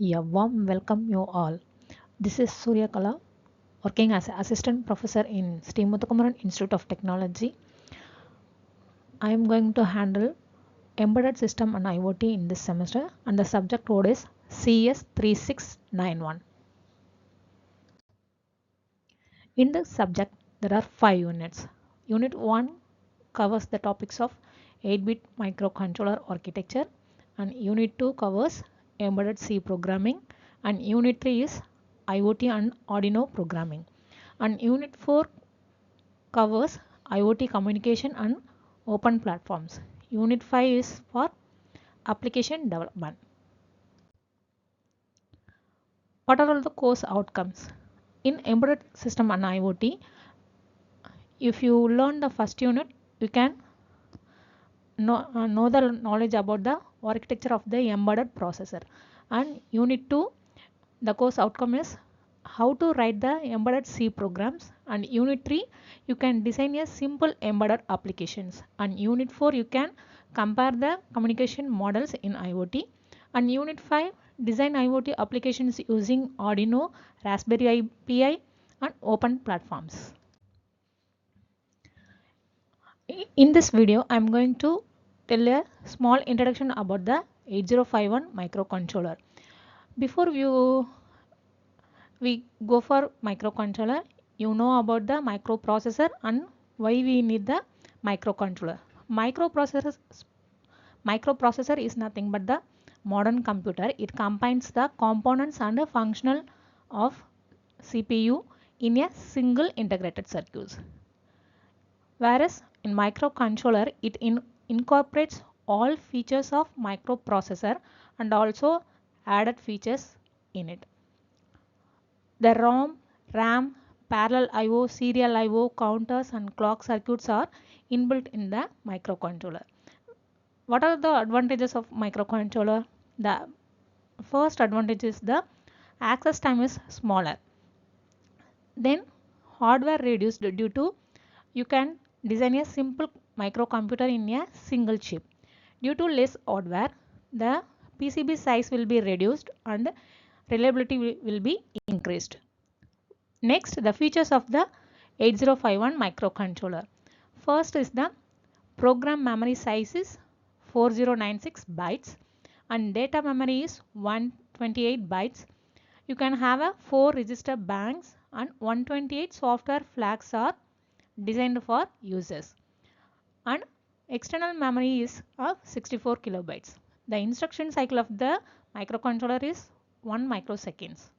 A warm welcome you all. This is Surya Kala, working as an assistant professor in Sri Muthukumaran Institute of Technology. I am going to handle embedded system and IoT in this semester, and the subject code is CS3691. In this subject, there are 5 units. Unit 1 covers the topics of 8-bit microcontroller architecture, and Unit 2 covers embedded C programming, and Unit 3 is IoT and Arduino programming, and Unit 4 covers IoT communication and open platforms. Unit 5 is for application development. What are all the course outcomes? In embedded system and IoT, if you learn the first unit, you can know the knowledge about the architecture of the embedded processor. And Unit 2, the course outcome is how to write the embedded C programs. And Unit 3, you can design a simple embedded applications. And Unit 4, you can compare the communication models in IoT. And Unit 5, design IoT applications using Arduino, Raspberry Pi, and open platforms. In this video, I am going to tell a small introduction about the 8051 microcontroller. Before we go for microcontroller, you know about the microprocessor and why we need the microcontroller. Microprocessor is nothing but the modern computer. It combines the components and the functional of CPU in a single integrated circuit. Whereas in microcontroller, it incorporates all features of microprocessor and also added features in it. The ROM, RAM, parallel I/O, serial I/O, counters and clock circuits are inbuilt in the microcontroller. What are the advantages of microcontroller? The first advantage is the access time is smaller. Then hardware reduced due to you can design a simple microcomputer in a single chip. Due to less hardware, the PCB size will be reduced and reliability will be increased. Next, the features of the 8051 microcontroller. First is the program memory size is 4096 bytes and data memory is 128 bytes. You can have a 4 register banks and 128 software flags are designed for users. And external memory is of 64 kilobytes. The instruction cycle of the microcontroller is 1 microseconds.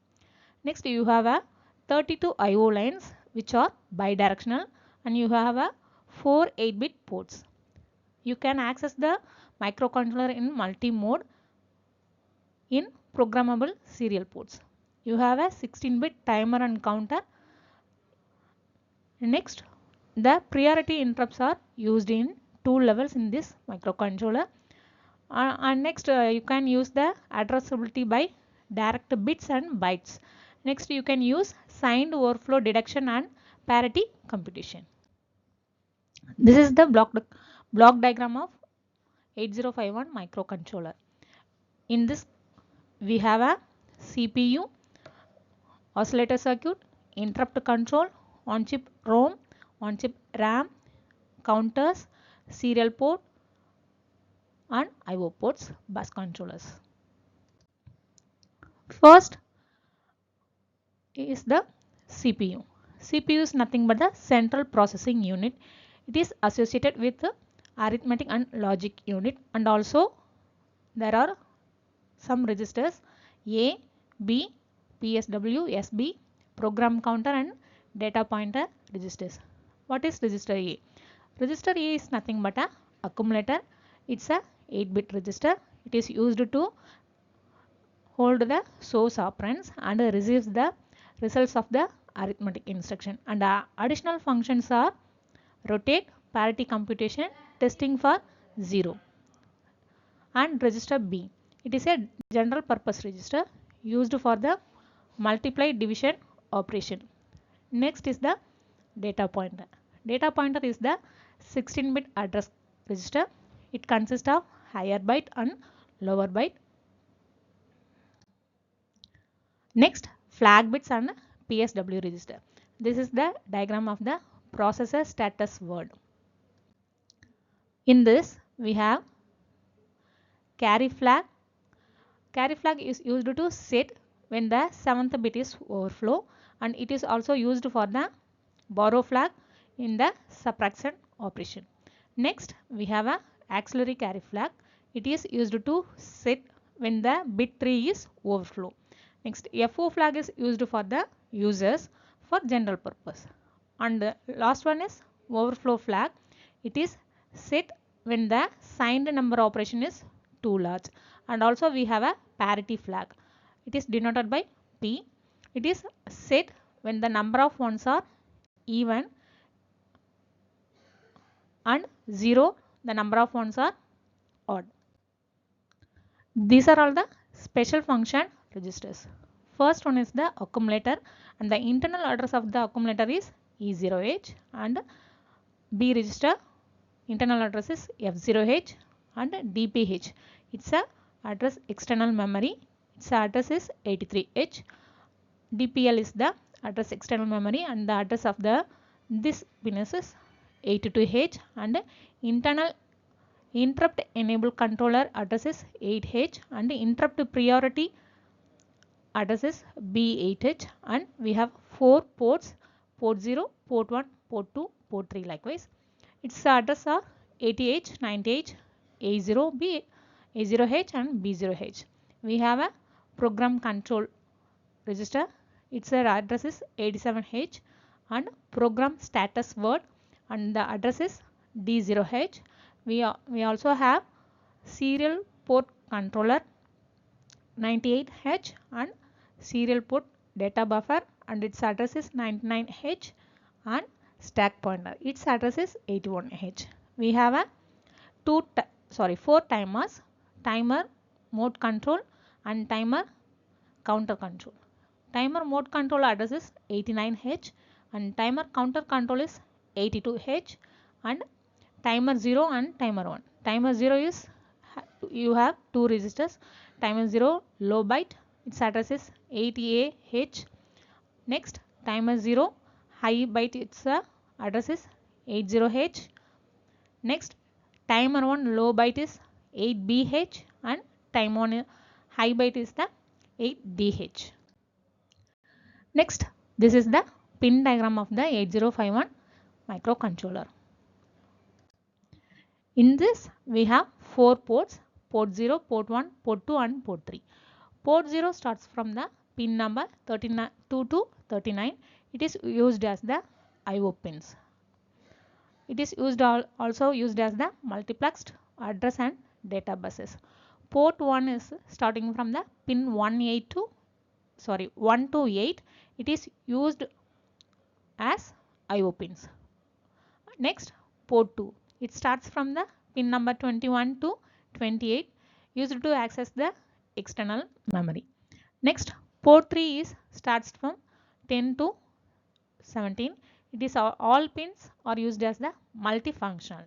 Next, you have a 32 I/O lines which are bidirectional and you have a 4 8-bit ports. You can access the microcontroller in multi-mode in programmable serial ports. You have a 16-bit timer and counter. Next, the priority interrupts are used in 2 levels in this microcontroller. And next, you can use the addressability by direct bits and bytes. Next, you can use signed overflow deduction and parity computation. This is the block diagram of 8051 microcontroller. In this, we have a CPU, oscillator circuit, interrupt control, on-chip ROM, on-chip RAM, counters, serial port, and I/O ports, bus controllers. First is the CPU. CPU is nothing but the central processing unit. It is associated with the arithmetic and logic unit, and also there are some registers A, B, PSW, SB, program counter and data pointer registers. What is register A? Register A is nothing but a accumulator. It's a 8-bit register. It is used to hold the source operands and receives the results of the arithmetic instruction. And additional functions are rotate, parity computation, testing for 0. And register B. It is a general purpose register used for the multiply division operation. Next is the data pointer. Data pointer is the 16-bit address register. It consists of higher byte and lower byte. Next, flag bits and PSW register. This is the diagram of the processor status word. In this, we have carry flag. Carry flag is used to set when the 7th bit is overflow, and it is also used for the borrow flag in the subtraction operation. Next, we have a auxiliary carry flag. It is used to set when the bit 3 is overflow. Next, FO flag is used for the users for general purpose. And the last one is overflow flag. It is set when the signed number operation is too large. And also we have a parity flag. It is denoted by P. It is set when the number of ones are even and 0 the number of ones are odd. These are all the special function registers. First one is the accumulator, and the internal address of the accumulator is E0H, and B register internal address is F0H and DPH. It's a address external memory. Its address is 83H. DPL is the address external memory, and the address of the this pin is 82H, and internal interrupt enable controller address is 8H, and interrupt priority address is B8H, and we have 4 ports: port 0, port 1, port 2, port 3 likewise. Its address are 80H, 90H, A0B, A0H and B0H. We have a program control register. Its address is 87H, and program status word, and the address is D0H. We also have serial port controller 98H and serial port data buffer, and its address is 99H, and stack pointer, its address is 81H. We have a 4 timers: timer mode control and timer counter control. Timer mode control address is 89H, and timer counter control is 82H, and timer 0 and timer 1. Timer 0 is you have two registers. Timer 0 low byte, its address is 80AH. Next, timer 0 high byte, its address is 80H. Next, timer 1 low byte is 8BH, and time 1 high byte is the 8DH. Next, this is the pin diagram of the 8051 microcontroller. In this, we have 4 ports: port 0, port 1, port 2 and port 3. Port 0 starts from the pin number 2 to 39. It is used as the IO pins. It is also used as the multiplexed address and data buses. Port 1 is starting from the pin 1 to 8. It is used as IO pins. Next, port 2. It starts from the pin number 21 to 28, used to access the external memory. Next, port 3 starts from 10 to 17. It is all pins are used as the multifunctional.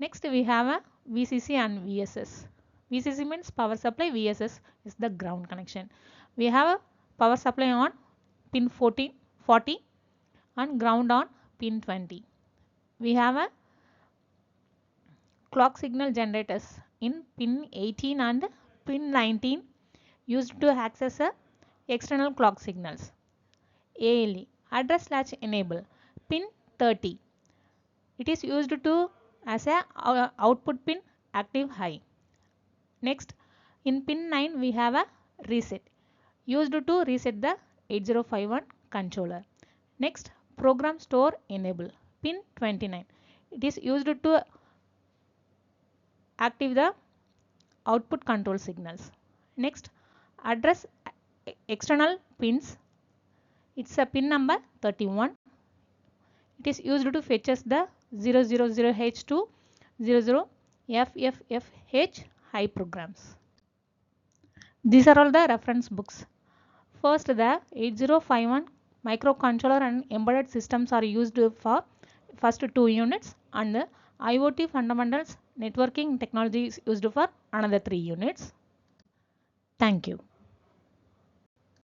Next, we have a VCC and VSS. VCC means power supply, VSS is the ground connection. We have a power supply on pin 40 and ground on pin 20. We have a clock signal generators in pin 18 and pin 19, used to access external clock signals. ALE, address latch enable, pin 30. It is used to as a output pin active high. Next, in pin 9 we have a reset, used to reset the 8051 controller. Next, program store enable, pin 29. It is used to active the output control signals. Next, address external pins. It's a pin number 31. It is used to fetches the 000H to 00FFFH high programs. These are all the reference books. First, the 8051 microcontroller and embedded systems are used for first 2 units, and the IoT fundamentals networking technology is used for another 3 units. Thank you.